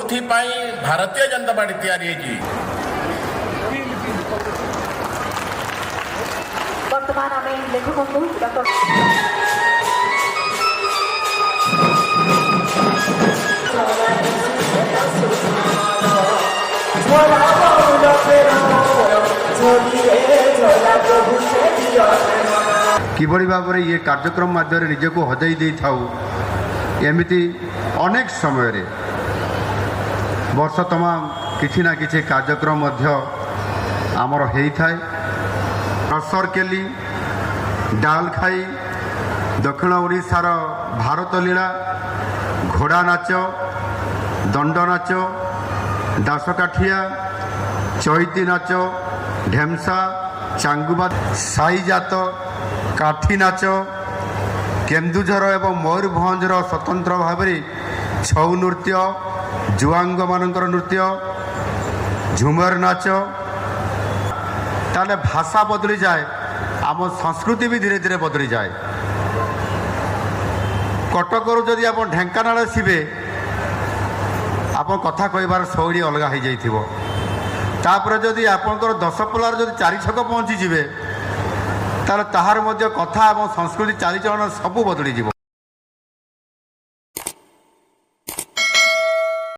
ଯେଉଁଥିପାଇଁ ଭାରତୀୟ ଜନତା ପାର୍ଟି ତିଆରି ହେଇଛି। ବର୍ତ୍ତମାନ ଆମେ ଲେଖକଙ୍କୁ ଡକ୍ଟର কিভাবে ভাবে ये कार्यक्रम माध्यम निजक हजाई दे था एमती अनेक समय वर्ष तमाम किसी ना किसी कार्यक्रम आमर होता है। रसर केली डाल खाई दक्षिण ओडिशार भारत लीला घोड़ा नाच दंड नाच दासकाठिया चैती नाच ढेमसा चांगुबा साईजात काठी नाच केन्दुझर एवं मयूरभंजर स्वतंत्र भाव छऊ नृत्य जुआंग मानकर नृत्य झुमर नाच ताले भाषा बदली जाए आम संस्कृति भी धीरे धीरे बदली जाए। कटकरू जदि आप ढेंकानाल आसबे आप कथा कहबार शैली अलग हो जाइथिबो तापर जदि आपनकर 10 पल्लार जदि 4 छक पहुँची जिवे तार ताहार मध्य कथा और संस्कृति चालीचलन सब बदली जीव।